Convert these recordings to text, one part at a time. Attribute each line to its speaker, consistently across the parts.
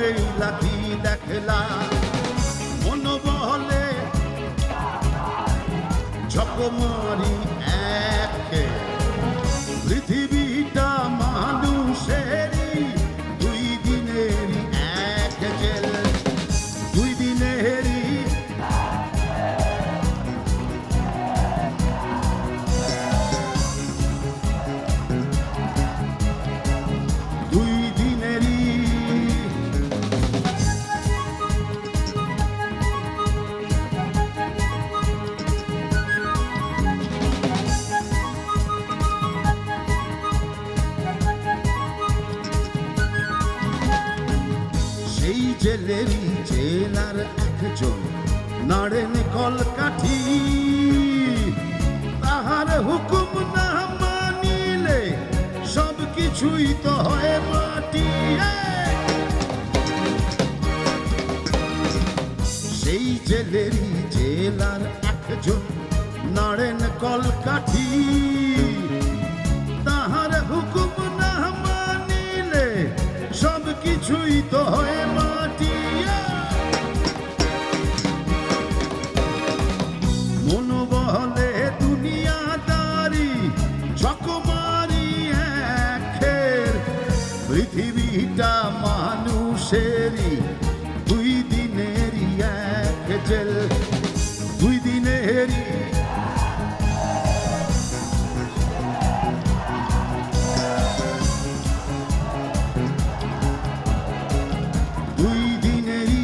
Speaker 1: মেলা কি দেখলা মন বলে ঝকমারি একে পৃথিবীটা মানুষেরই দুই দিনেরই এক জেল দুই দিনেরই দুই দিনেরই সেই জেলেরই জেলার একজন নাড়েন কলকাঠি তাহার হুকুম না মানিলে সব কিছুই তো হয় মাটি সেই জেলেরই জেলার একজন নাড়েন কলকাঠি তাহার হুকুম না মানিলে সব কিছুই তো হয় মাটি মন বলে দুনিয়াদারি ঝকমারি একের পৃথিবীটা মানুষেরই দুই দিনেরই এক জেল দুই দিনেরই দুই দিনেরই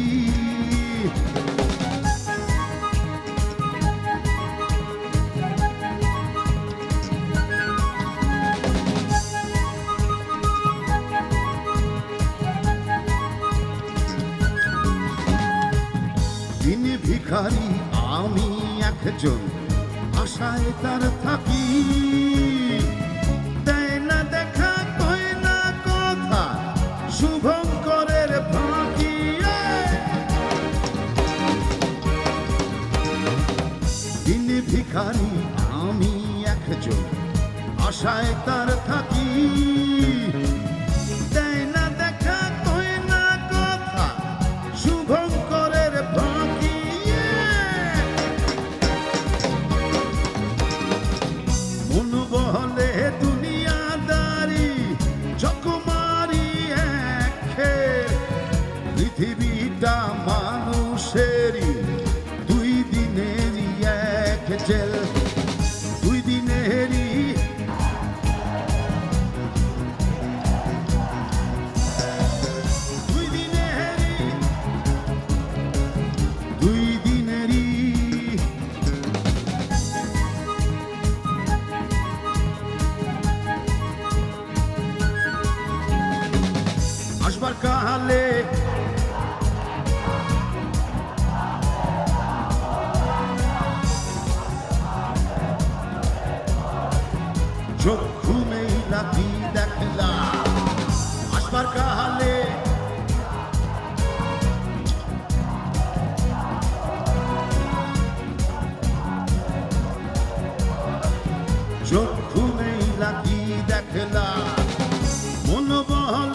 Speaker 1: দিন ভিখারি আমি একজন আশায় তার থাকি দেয় না দেখা কয় না কথা শুভঙ্করের ফাঁকি দিন ভিখারি আমি একজন আশায় তার থাকি দেয় না দেখা কয় না কথা শুভঙ্করের ফাঁকি মন বলে দুনিয়াদারি ঝকমারি একে পৃথিবীটা মানুষেরই দুই দিনেরই এক জেল দুই দিনেরই দুই দিনেরই দুই দিনেরই আসবার কালে চক্ষু মেলা কি দেখলা আসবার কালে চক্ষু মেলা কি দেখলা মন বল